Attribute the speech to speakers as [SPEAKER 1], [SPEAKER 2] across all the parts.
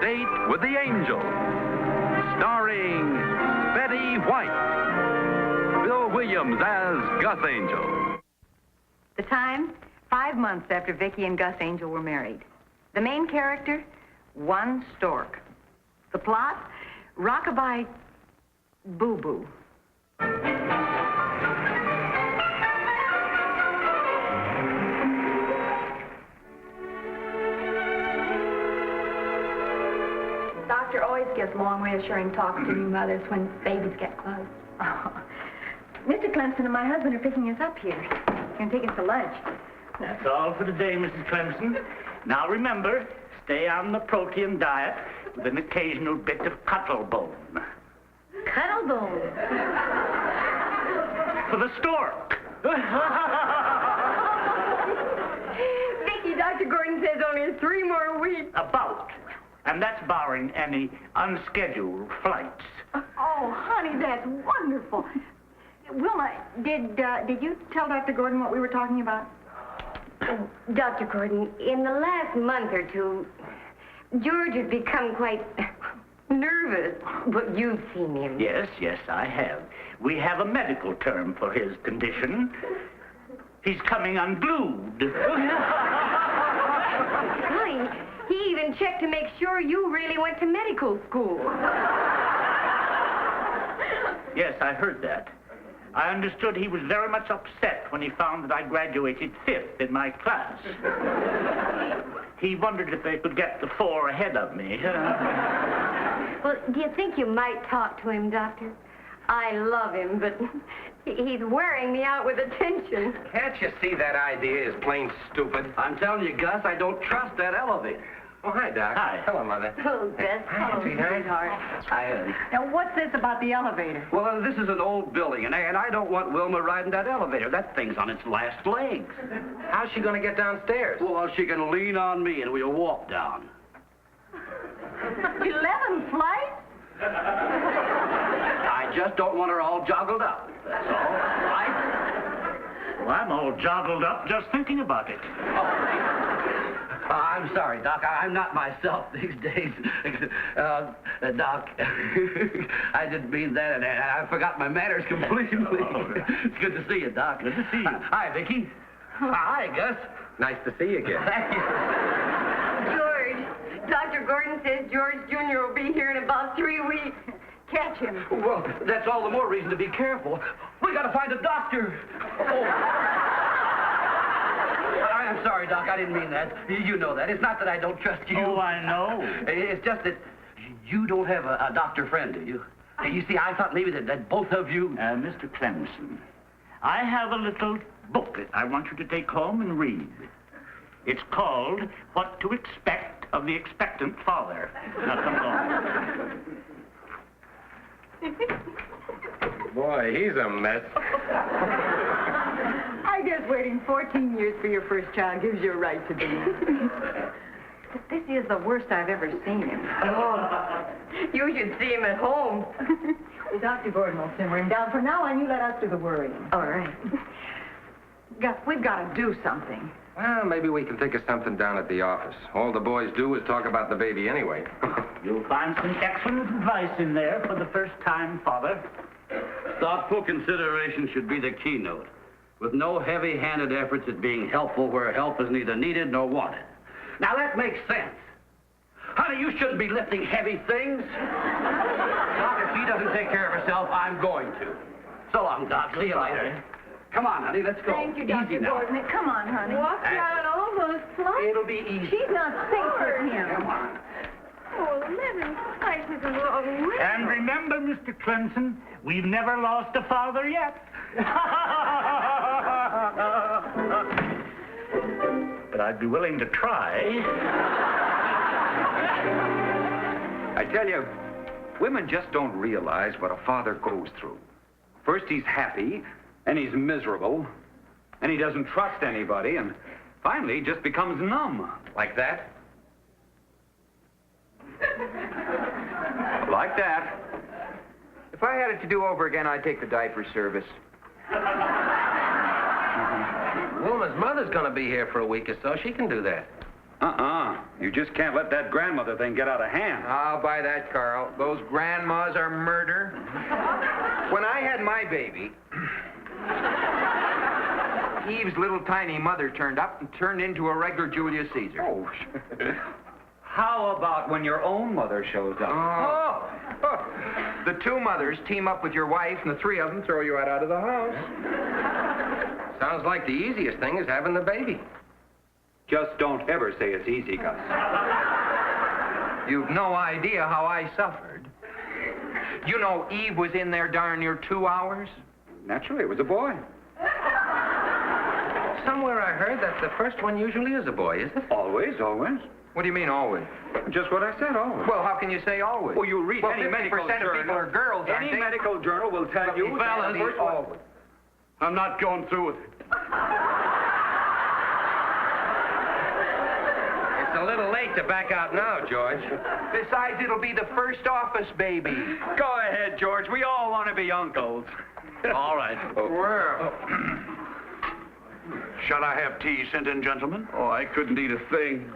[SPEAKER 1] Date with the Angel, starring Betty White, Bill Williams as Gus Angel.
[SPEAKER 2] The time, 5 months after Vicki and Gus Angel were married. The main character, one stork. The plot, rockabye boo-boo.
[SPEAKER 3] Doctor always gives long, reassuring talks to new mothers when babies get close.
[SPEAKER 2] Oh. Mr. Clemson and my husband are picking us up here. They're going to take us to lunch.
[SPEAKER 4] That's all for today, Mrs. Clemson. Now remember, stay on the protein diet with an occasional bit of cuttlebone.
[SPEAKER 2] Cuttlebone.
[SPEAKER 4] For the stork.
[SPEAKER 3] Vicki, Dr. Gordon says only 3 more weeks.
[SPEAKER 4] About. And that's barring any unscheduled flights.
[SPEAKER 2] Oh, honey, that's wonderful. Wilma, did you tell Dr. Gordon what we were talking about?
[SPEAKER 5] Oh, Dr. Gordon, in the last month or two, George has become quite nervous. But you've seen him.
[SPEAKER 4] Yes, I have. We have a medical term for his condition. He's coming unglued.
[SPEAKER 5] Honey, he even checked to make sure you really went to medical school.
[SPEAKER 4] Yes, I heard that. I understood he was very much upset when he found that I graduated 5th in my class. He wondered if they could get the 4 ahead of me.
[SPEAKER 5] Well, do you think you might talk to him, Doctor? I love him, but he's wearing me out with attention.
[SPEAKER 6] Can't you see that idea is plain stupid? I'm telling you, Gus, I don't trust that elevator. Oh, hi, Doc.
[SPEAKER 4] Hi.
[SPEAKER 6] Hello, Mother.
[SPEAKER 5] Oh, Gus.
[SPEAKER 6] Hi, sweetheart. Hi,
[SPEAKER 2] Now, what's this about the elevator?
[SPEAKER 6] Well, this is an old building, and I don't want Wilma riding that elevator. That thing's on its last legs. How's she going to get downstairs? Well, she can lean on me, and we'll walk down.
[SPEAKER 2] 11 flights?
[SPEAKER 6] I just don't want her all joggled up. That's all. Right?
[SPEAKER 4] Well, I'm all joggled up just thinking about it.
[SPEAKER 6] I'm sorry, Doc. I'm not myself these days. Doc, I didn't mean that, and I forgot my manners completely. It's good to see you, Doc.
[SPEAKER 4] Good to see you.
[SPEAKER 6] Hi, Vicki. Hi, Gus. Nice to see you again. Thank you.
[SPEAKER 5] George, Dr. Gordon says George Jr. will be here in about 3 weeks.
[SPEAKER 2] Catch him.
[SPEAKER 6] Well, that's all the more reason to be careful. We got to find a doctor. Oh. I'm sorry, Doc. I didn't mean that. You know that. It's not that I don't trust you.
[SPEAKER 4] Oh, I know.
[SPEAKER 6] It's just that you don't have a doctor friend, do you? You see, I thought maybe that both of you...
[SPEAKER 4] Mr. Clemson, I have a little booklet I want you to take home and read. It's called What to Expect of the Expectant Father. Now, come on.
[SPEAKER 6] Boy, he's a mess.
[SPEAKER 2] I guess waiting 14 years for your first child gives you a right to be. But this is the worst I've ever seen him.
[SPEAKER 5] Oh, you should see him at home.
[SPEAKER 2] Dr. Gordon will simmer him down. For now on, you let us do the worrying.
[SPEAKER 5] All right.
[SPEAKER 2] Gus, we've got to do something.
[SPEAKER 7] Well, maybe we can think of something down at the office. All the boys do is talk about the baby anyway.
[SPEAKER 4] You'll find some excellent advice in there for the first-time father.
[SPEAKER 6] Thoughtful consideration should be the keynote, with no heavy-handed efforts at being helpful where help is neither needed nor wanted. Now, that makes sense. Honey, you shouldn't be lifting heavy things. Doc, if she doesn't take care of herself, I'm going to. So long, Doc. See you later. Come on, honey, let's go.
[SPEAKER 2] Thank you, Dr.
[SPEAKER 6] Easy now.
[SPEAKER 2] Gordon. Come on, honey.
[SPEAKER 5] Walk down all those flights.
[SPEAKER 6] It'll be easy.
[SPEAKER 2] She's not safe for him.
[SPEAKER 6] Come on.
[SPEAKER 5] Oh, 11 flights is a long way.
[SPEAKER 4] And remember, Mr. Clemson, we've never lost a father yet. But I'd be willing to try.
[SPEAKER 7] I tell you, women just don't realize what a father goes through. First he's happy, and he's miserable, and he doesn't trust anybody, and finally he just becomes numb.
[SPEAKER 6] Like that?
[SPEAKER 7] Like that. If I had it to do over again, I'd take the diaper service.
[SPEAKER 6] Wilma's mother's going to be here for a week or so. She can do that.
[SPEAKER 7] You just can't let that grandmother thing get out of hand.
[SPEAKER 8] I'll buy that, Carl. Those grandmas are murder. When I had my baby, Eve's little tiny mother turned up and turned into a regular Julius Caesar.
[SPEAKER 7] Oh, how about when your own mother shows up?
[SPEAKER 8] The two mothers team up with your wife, and the three of them throw you out of the house. Sounds like the easiest thing is having the baby.
[SPEAKER 7] Just don't ever say it's easy, Gus.
[SPEAKER 8] You've no idea how I suffered. You know Eve was in there darn near 2 hours?
[SPEAKER 7] Naturally, it was a boy.
[SPEAKER 8] Somewhere I heard that the first one usually is a boy, is it?
[SPEAKER 7] Always, always.
[SPEAKER 8] What do you mean, always?
[SPEAKER 7] Just what I said, always.
[SPEAKER 8] Well, how can you say always?
[SPEAKER 7] Well, you read any medical
[SPEAKER 8] 50% of
[SPEAKER 7] journal.
[SPEAKER 8] people are girls, aren't
[SPEAKER 7] Any
[SPEAKER 8] they?
[SPEAKER 7] medical journal will tell you
[SPEAKER 8] fellas,
[SPEAKER 7] that
[SPEAKER 8] always.
[SPEAKER 6] I'm not going through with it.
[SPEAKER 8] It's a little late to back out now, George. Besides, it'll be the first office baby.
[SPEAKER 7] Go ahead, George. We all want to be uncles.
[SPEAKER 6] All right.
[SPEAKER 8] Well,
[SPEAKER 6] Shall I have tea sent in, gentlemen?
[SPEAKER 7] Oh, I couldn't eat a thing.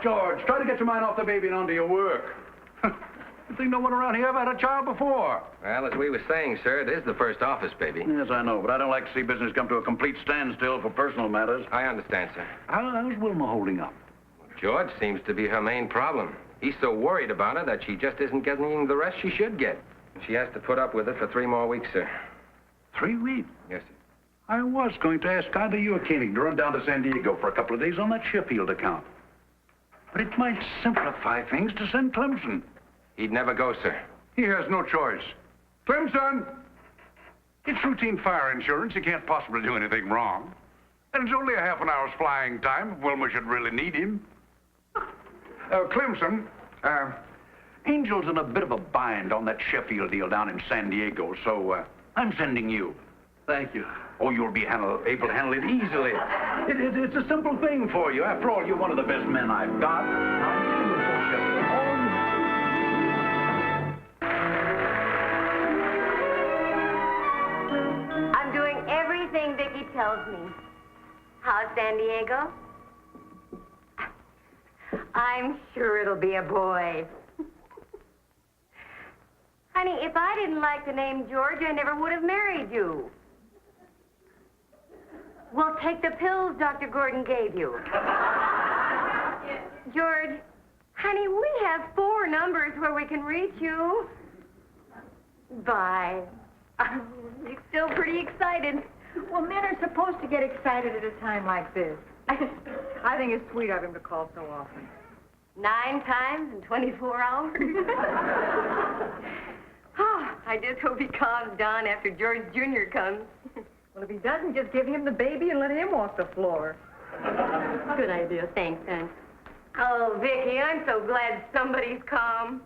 [SPEAKER 6] George, try to get your mind off the baby and onto your work. You think no one around here ever had a child before?
[SPEAKER 8] as we were saying, sir, it is the first office baby.
[SPEAKER 6] Yes, I know, but I don't like to see business come to a complete standstill for personal matters.
[SPEAKER 8] I understand, sir.
[SPEAKER 6] How's Wilma holding up?
[SPEAKER 8] George seems to be her main problem. He's so worried about her that she just isn't getting the rest she should get. She has to put up with it for 3 more weeks, sir.
[SPEAKER 6] 3 weeks?
[SPEAKER 8] Yes, sir.
[SPEAKER 6] I was going to ask either you or Koenig to run down to San Diego for a couple of days on that Sheffield account. But it might simplify things to send Clemson.
[SPEAKER 8] He'd never go, sir.
[SPEAKER 6] He has no choice. Clemson! It's routine fire insurance. He can't possibly do anything wrong. And it's only a half an hour's flying time if Wilma should really need him. Clemson, Angel's in a bit of a bind on that Sheffield deal down in San Diego, so I'm sending you.
[SPEAKER 7] Thank you.
[SPEAKER 6] Oh, you'll be able to handle it easily. It's a simple thing for you. After all, you're one of the best men I've got.
[SPEAKER 5] I'm doing everything Vicky tells me. How's San Diego? I'm sure it'll be a boy. Honey, if I didn't like the name George, I never would have married you. Well, take the pills Dr. Gordon gave you. George, honey, we have 4 numbers where we can reach you. Bye. You're still pretty excited.
[SPEAKER 2] Well, men are supposed to get excited at a time like this. I think it's sweet of him to call so often.
[SPEAKER 5] 9 times in 24 hours? Oh, I just hope he calms down after George Jr. comes.
[SPEAKER 2] Well, if he doesn't, just give him the baby and let him walk the floor.
[SPEAKER 5] Good idea. Thanks, hon. Oh, Vicky, I'm so glad somebody's come.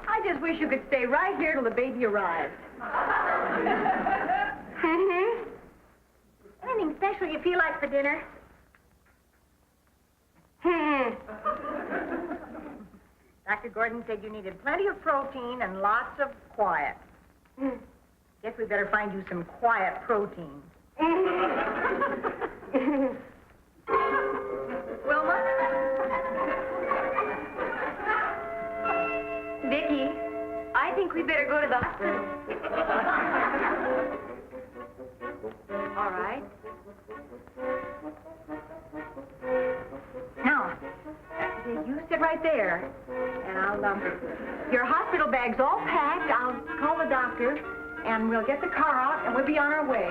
[SPEAKER 2] I just wish you could stay right here till the baby arrives.
[SPEAKER 5] Mm-hmm.
[SPEAKER 3] Anything special you feel like for dinner? Dr. Gordon said you needed plenty of protein and lots of quiet. Guess we better find you some quiet protein. Wilma?
[SPEAKER 5] Vicky, I think we better go to the hospital. All right.
[SPEAKER 2] Now, you sit right there, and your hospital bag's all packed. I'll call the doctor, and we'll get the car out, and we'll be on our way.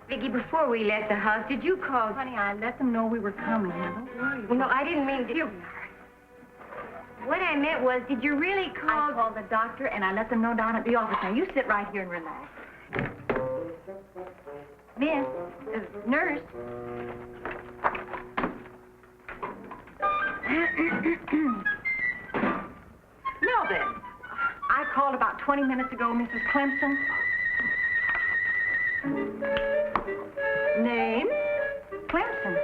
[SPEAKER 5] Vicky, before we left the house, did you call?
[SPEAKER 2] Honey, I let them know we were coming. Now, don't worry.
[SPEAKER 5] Well, no, I didn't mean to. What I meant was, did you really
[SPEAKER 2] I
[SPEAKER 5] call?
[SPEAKER 2] called the doctor, and I let them know down at the office. Now, you sit right here and relax. Miss, Nurse. Now then, I called about 20 minutes ago, Mrs. Clemson. Name? Clemson.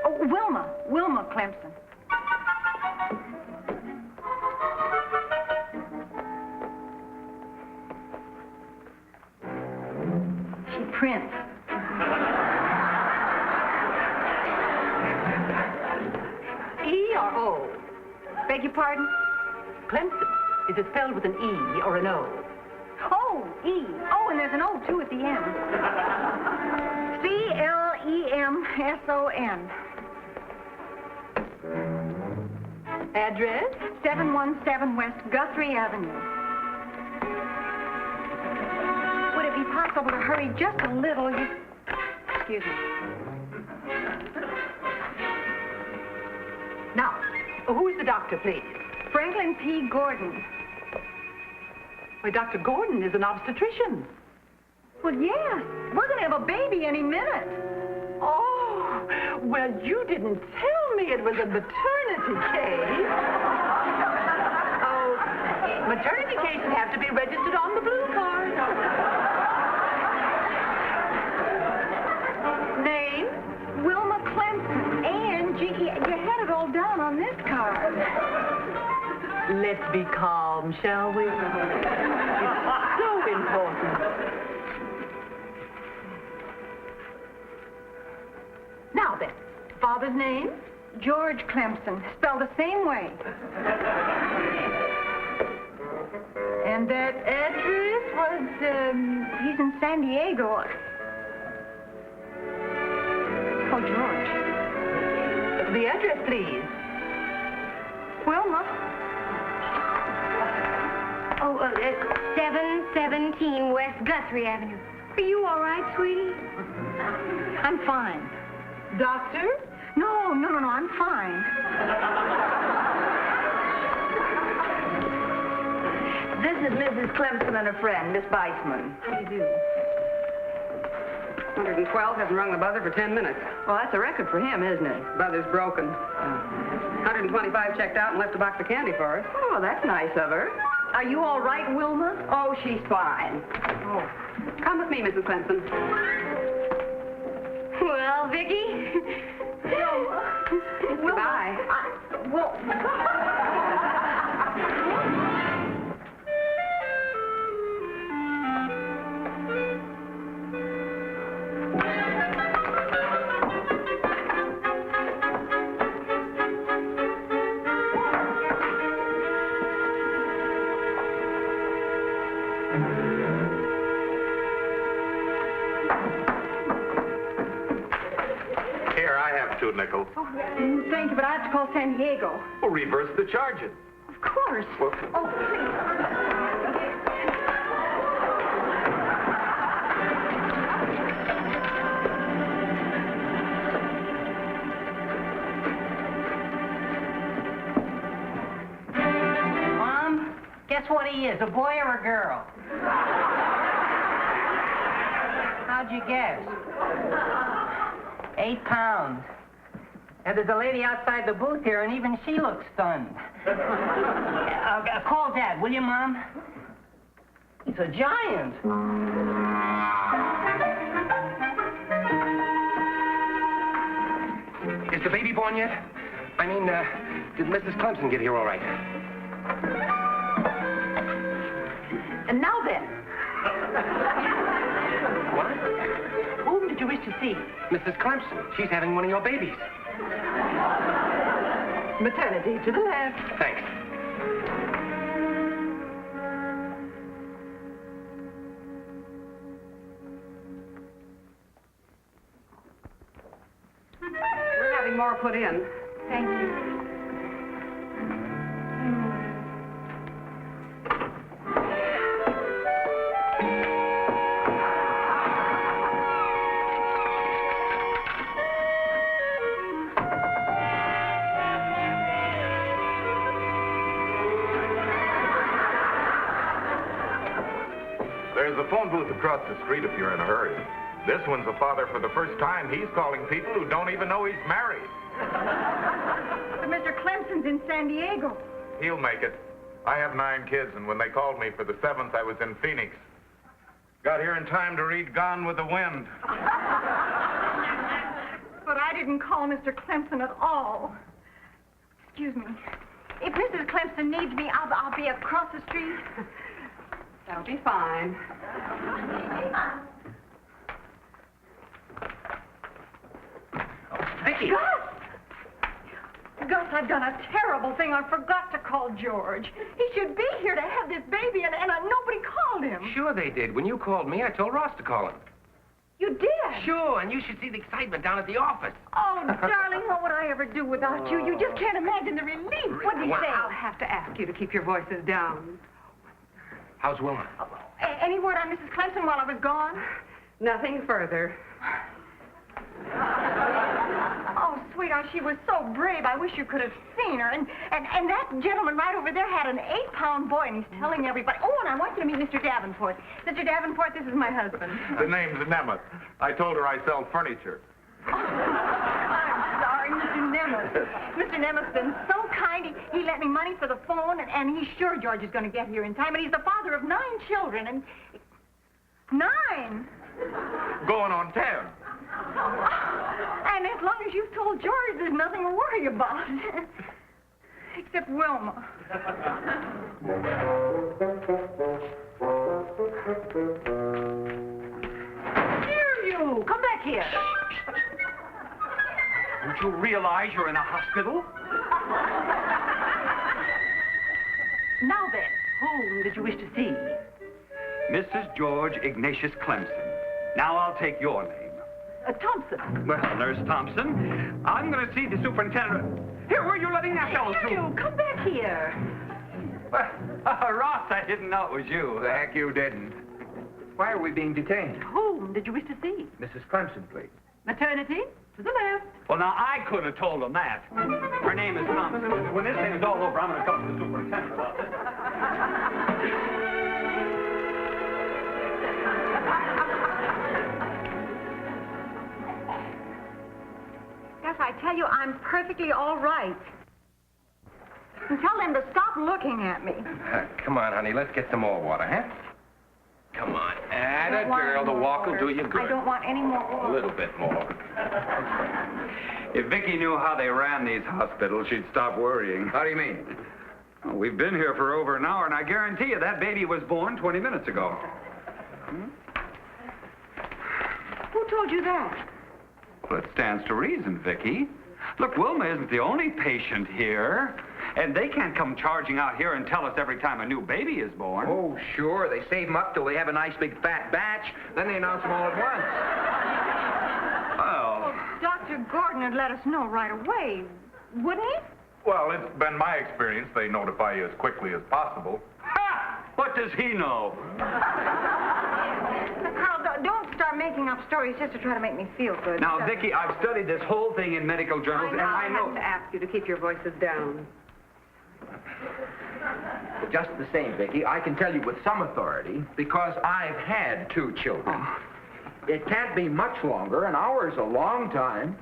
[SPEAKER 2] Oh, Wilma Clemson. She prints.
[SPEAKER 9] E or O?
[SPEAKER 2] Beg your pardon?
[SPEAKER 9] Clemson. Is it spelled with an E or an O?
[SPEAKER 2] Oh, E. Oh, and there's an O, too, at the end. Clemson.
[SPEAKER 9] Address?
[SPEAKER 2] 717 West Guthrie Avenue. Would it be possible to hurry just a little? Excuse me.
[SPEAKER 9] Now, who is the doctor, please?
[SPEAKER 2] Franklin P. Gordon.
[SPEAKER 9] Why, Dr. Gordon is an obstetrician.
[SPEAKER 2] Well, yes. We're going to have a baby any minute.
[SPEAKER 9] Oh, well, you didn't tell me it was a maternity case. Oh, maternity cases have to be registered on the blue card.
[SPEAKER 2] Name? Wilma Clemson. A-N-G-E. You had it all down on this card.
[SPEAKER 9] Let's be calm, shall we? It's so important. Now then, father's name?
[SPEAKER 2] George Clemson. Spelled the same way. And that address was, he's in San Diego. Oh, George.
[SPEAKER 9] The address, please.
[SPEAKER 2] Wilma.
[SPEAKER 5] Oh, 717 West Guthrie Avenue. Are you all right, sweetie?
[SPEAKER 2] I'm fine.
[SPEAKER 9] Doctor?
[SPEAKER 2] No, I'm fine.
[SPEAKER 10] This is Mrs. Clemson and a friend, Miss Weissman.
[SPEAKER 2] How do you do?
[SPEAKER 10] 112 hasn't rung the buzzer for 10 minutes.
[SPEAKER 2] Well, that's a record for him, isn't it?
[SPEAKER 10] Buzzer's broken. 125 checked out and left a box of candy for us.
[SPEAKER 2] Oh, that's nice of her. Are you all right, Wilma?
[SPEAKER 10] Oh, she's fine.
[SPEAKER 2] Oh.
[SPEAKER 10] Come with me, Mrs. Clemson.
[SPEAKER 5] Well, Vicky?
[SPEAKER 10] Goodbye.
[SPEAKER 11] Here, I have 2 nickels.
[SPEAKER 2] Oh, thank you, but I have to call San Diego.
[SPEAKER 11] Well, reverse the charges.
[SPEAKER 2] Of course.
[SPEAKER 11] Well,
[SPEAKER 2] Oh, please.
[SPEAKER 3] Mom, guess what he is, a boy or a girl? How'd you guess? 8 pounds. And there's a lady outside the booth here, and even she looks stunned. Call Dad, will you, Mom? It's a giant.
[SPEAKER 8] Is the baby born yet? I mean, did Mrs. Clemson get here all right?
[SPEAKER 3] And now then,
[SPEAKER 8] What?
[SPEAKER 3] whom did you wish to see?
[SPEAKER 8] Mrs. Clemson. She's having one of your babies.
[SPEAKER 9] Maternity to the left.
[SPEAKER 8] Thanks.
[SPEAKER 10] We're having more put in.
[SPEAKER 2] Thank you.
[SPEAKER 11] there's a phone booth across the street if you're in a hurry. This one's a father for the first time. He's calling people who don't even know he's married.
[SPEAKER 3] But Mr. Clemson's in San Diego.
[SPEAKER 11] He'll make it. I have 9 kids, and when they called me for the 7th, I was in Phoenix. Got here in time to read Gone with the Wind.
[SPEAKER 3] But I didn't call Mr. Clemson at all. Excuse me. If Mrs. Clemson needs me, I'll be across the street.
[SPEAKER 10] That'll be fine.
[SPEAKER 8] Vicky!
[SPEAKER 3] Gus! Gus, I've done a terrible thing. I forgot to call George. He should be here to have this baby, and nobody called him.
[SPEAKER 8] Sure they did. When you called me, I told Ross to call him.
[SPEAKER 3] You did?
[SPEAKER 8] Sure, and you should see the excitement down at the office.
[SPEAKER 3] Oh, darling, what would I ever do without you? You just can't imagine the relief. What do you say?
[SPEAKER 10] I'll have to ask you to keep your voices down.
[SPEAKER 8] How's Wilma?
[SPEAKER 3] Any word on Mrs. Clemson while I was gone?
[SPEAKER 10] Nothing further.
[SPEAKER 3] Oh, sweetheart, she was so brave. I wish you could have seen her. And that gentleman right over there had an 8-pound boy, and he's telling everybody. Oh, and I want you to meet Mr. Davenport. Mr. Davenport, this is my husband.
[SPEAKER 11] The name's Nemeth. I told her I sell furniture.
[SPEAKER 3] I'm sorry, Mr. Nemeth. Mr. Nemeth's been so kind. He lent me money for the phone, and he's sure George is going to get here in time. And he's the father of 9 children, and... 9?
[SPEAKER 11] Going on 10.
[SPEAKER 3] And as long as you've told George, there's nothing to worry about. Except Wilma. Here, you! Come back here.
[SPEAKER 7] Don't you realize you're in a hospital?
[SPEAKER 3] Now then, whom did you wish to see?
[SPEAKER 7] Mrs. George Ignatius Clemson. Now I'll take your name.
[SPEAKER 3] Thompson.
[SPEAKER 7] Well, Nurse Thompson, I'm going to see the superintendent. Here, where are you letting that fellow
[SPEAKER 3] Here,
[SPEAKER 7] through?
[SPEAKER 3] you! Come back here.
[SPEAKER 7] Well, Ross, I didn't know it was you.
[SPEAKER 8] The heck you didn't. Why are we being detained?
[SPEAKER 3] Whom did you wish to see?
[SPEAKER 8] Mrs. Clemson, please.
[SPEAKER 3] Maternity? To the left.
[SPEAKER 7] Well, now, I could have told him that. Her name is Thompson. When this thing is all over, I'm going to talk to the superintendent about it.
[SPEAKER 3] Yes, I tell you, I'm perfectly all right. And tell them to stop looking at me.
[SPEAKER 8] Come on, honey, let's get some more water, huh? Come on. Add a girl. The walk will do you good.
[SPEAKER 3] I don't want any more.
[SPEAKER 8] A little bit more.
[SPEAKER 7] If Vicky knew how they ran these hospitals, she'd stop worrying.
[SPEAKER 8] How do you mean?
[SPEAKER 7] Well, we've been here for over an hour, and I guarantee you that baby was born 20 minutes ago.
[SPEAKER 3] Who told you that?
[SPEAKER 7] Well, it stands to reason, Vicky. Look, Wilma isn't the only patient here, and they can't come charging out here and tell us every time a new baby is born.
[SPEAKER 8] Oh, sure. They save them up till they have a nice big fat batch. Then they announce them all at once.
[SPEAKER 7] Well,
[SPEAKER 3] Dr. Gordon would let us know right away, wouldn't he?
[SPEAKER 11] Well, it's been my experience. They notify you as quickly as possible.
[SPEAKER 7] ha! What does he know?
[SPEAKER 3] Carl, don't start making up stories just to try to make me feel good.
[SPEAKER 7] Now, Vicky, I've studied this whole thing in medical journals, and I
[SPEAKER 10] I'll
[SPEAKER 7] know...
[SPEAKER 10] have to ask you to keep your voices down.
[SPEAKER 8] Just the same, Vicky, I can tell you with some authority, because I've had 2 children. It can't be much longer. An hour's a long time.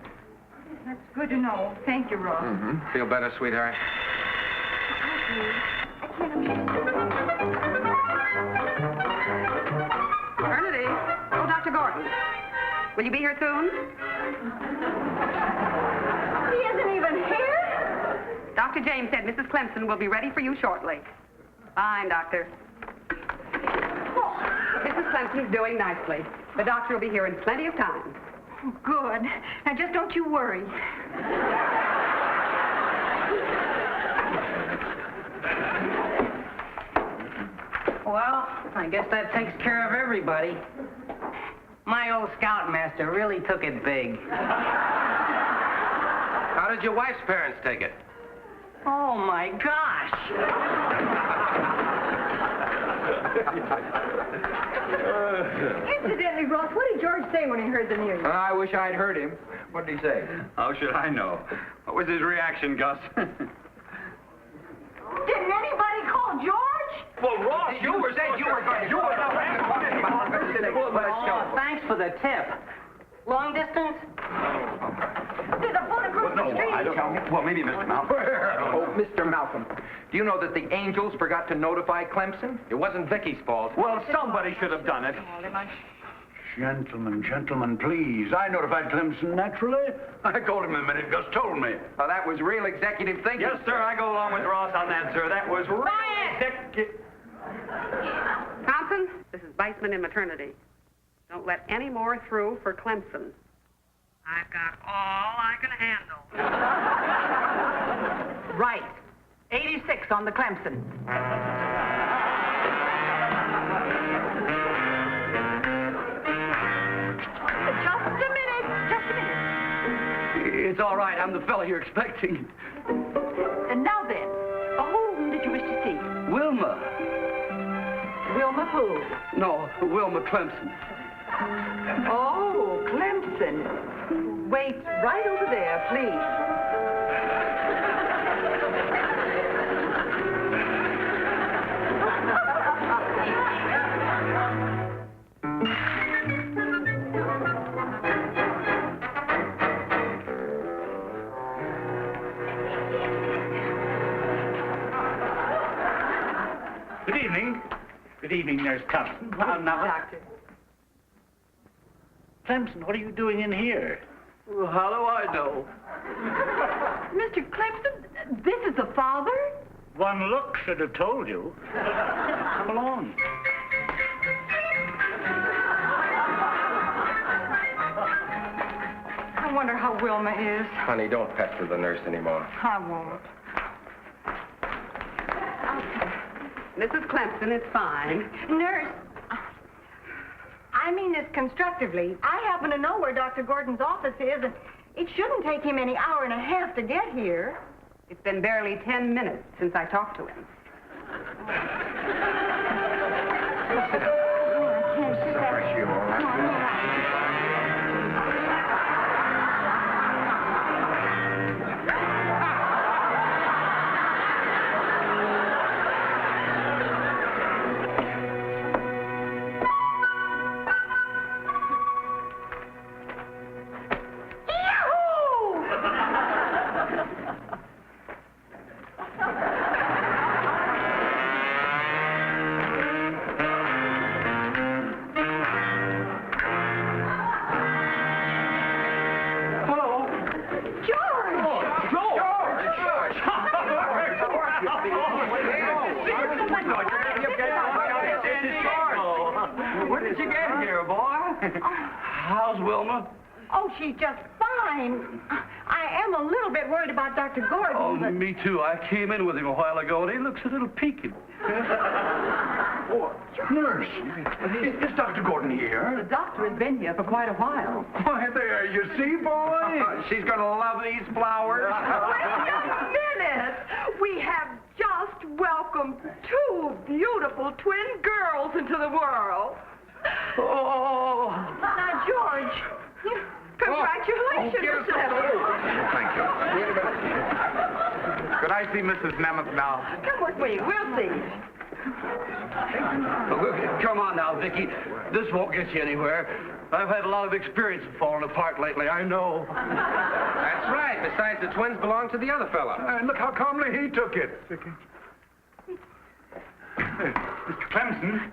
[SPEAKER 3] That's good to know. Thank you, Ross.
[SPEAKER 8] Mm-hmm. Feel better, sweetheart?
[SPEAKER 10] Bernadette. Oh, Dr. Gordon. Will you be here soon?
[SPEAKER 3] He isn't even here?
[SPEAKER 10] Dr. James said Mrs. Clemson will be ready for you shortly. Fine, Doctor. Mrs. Clemson's doing nicely. The doctor will be here in plenty of time.
[SPEAKER 3] Good. Now, just don't you worry.
[SPEAKER 12] Well, I guess that takes care of everybody. My old scoutmaster really took it big.
[SPEAKER 8] How did your wife's parents take it?
[SPEAKER 12] Oh, my gosh.
[SPEAKER 3] Incidentally, Ross, what did George say when he heard the news?
[SPEAKER 8] I wish I'd heard him. What did he say?
[SPEAKER 7] How should I know? What was his reaction, Gus?
[SPEAKER 3] Didn't anybody call George?
[SPEAKER 7] Well, Ross, you were going to...
[SPEAKER 12] Oh, thanks for the tip. Long distance?
[SPEAKER 3] There's a phone across the street.
[SPEAKER 7] I don't. Well, maybe Mr. Malcolm.
[SPEAKER 8] Oh, Mr. Malcolm, do you know that the Angels forgot to notify Clemson? It wasn't Vicky's fault.
[SPEAKER 7] Well, somebody should have done it.
[SPEAKER 6] Gentlemen, please. I notified Clemson naturally. I called him the minute Gus told me.
[SPEAKER 8] Well, that was real executive thinking.
[SPEAKER 7] Yes, sir. I go along with Ross on that, sir. That was real executive.
[SPEAKER 10] Thompson, this is Weissman in maternity. Don't let any more through for Clemson. I've got all I can handle.
[SPEAKER 9] Right. 86 on the Clemson.
[SPEAKER 6] It's all right. I'm the fella you're expecting.
[SPEAKER 9] And now then, whom did you wish to see?
[SPEAKER 6] Wilma.
[SPEAKER 9] Wilma who?
[SPEAKER 6] No, Wilma Clemson.
[SPEAKER 9] Oh, Clemson. Wait right over there, please.
[SPEAKER 4] Good evening. Good evening, Nurse Thompson. Now,
[SPEAKER 9] Doctor.
[SPEAKER 4] Clemson, what are you doing in here?
[SPEAKER 6] Well, how do I know?
[SPEAKER 9] Mr. Clemson, this is the father?
[SPEAKER 4] One look should have told you. Come along.
[SPEAKER 2] I wonder how Wilma is.
[SPEAKER 8] Honey, don't pester the nurse anymore.
[SPEAKER 2] I won't.
[SPEAKER 10] Mrs. Clemson, it's fine.
[SPEAKER 2] Nurse, I mean this constructively. I happen to know where Dr. Gordon's office is, and it shouldn't take him any hour and a half to get here.
[SPEAKER 10] It's been barely 10 minutes since I talked to him.
[SPEAKER 6] Where did you get here, boy? How's Wilma?
[SPEAKER 2] Oh, she's just fine. I am a little bit worried about Dr. Gordon.
[SPEAKER 6] Oh,
[SPEAKER 2] but...
[SPEAKER 6] me too. I came in with him a while ago, and he looks a little peaked.
[SPEAKER 9] Oh,
[SPEAKER 6] Nurse, is Dr. Gordon here?
[SPEAKER 9] the doctor has been here for quite a while.
[SPEAKER 6] Why, there, you see, boy?
[SPEAKER 8] She's gonna love these flowers.
[SPEAKER 9] Wait just a minute. We have just welcomed 2 beautiful twin girls into the world.
[SPEAKER 6] Oh.
[SPEAKER 2] Now, George, congratulations.
[SPEAKER 11] Thank you. Could I see Mrs. Nemeth now?
[SPEAKER 9] Come with me. We'll see.
[SPEAKER 6] Come on now, Vicky. This won't get you anywhere. I've had a lot of experience of falling apart lately, I know.
[SPEAKER 8] That's right. Besides, the twins belong to the other fella.
[SPEAKER 11] And look how calmly he took it.
[SPEAKER 4] Mr. Clemson,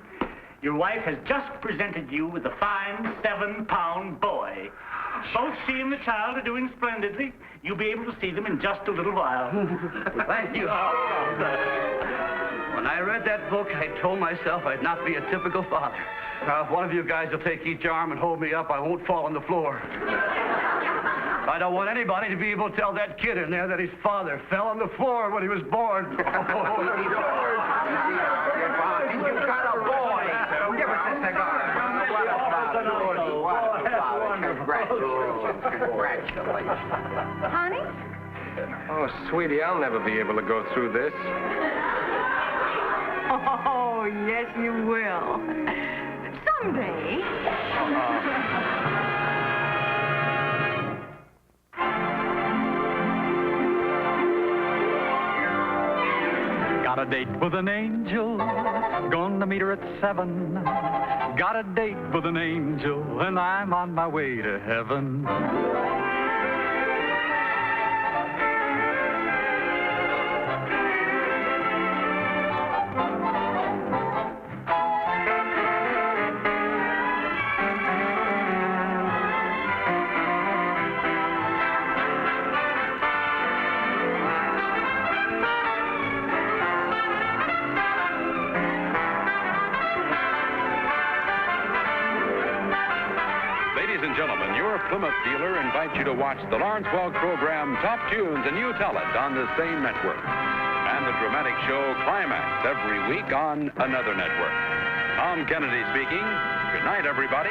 [SPEAKER 4] your wife has just presented you with a fine 7-pound boy. Both she and the child are doing splendidly. You'll be able to see them in just a little while.
[SPEAKER 6] Thank you. When I read that book, I told myself I'd not be a typical father. Now, if one of you guys will take each arm and hold me up, I won't fall on the floor. I don't want anybody to be able to tell that kid in there that his father fell on the floor when he was born.
[SPEAKER 8] You've got a boy. Give us a cigar. Congratulations.
[SPEAKER 2] Honey?
[SPEAKER 8] Oh, sweetie, I'll never be able to go through this.
[SPEAKER 2] Oh, yes, you will. Someday.
[SPEAKER 13] Got a date with an angel, gonna meet her at 7.
[SPEAKER 1] got a date with an angel, and I'm on my way to heaven. Ladies and gentlemen, your Plymouth dealer invites you to watch the Lawrence Welk program Top Tunes, and you tell it on the same network. And the dramatic show Climax every week on another network. Tom Kennedy speaking. Good night, everybody.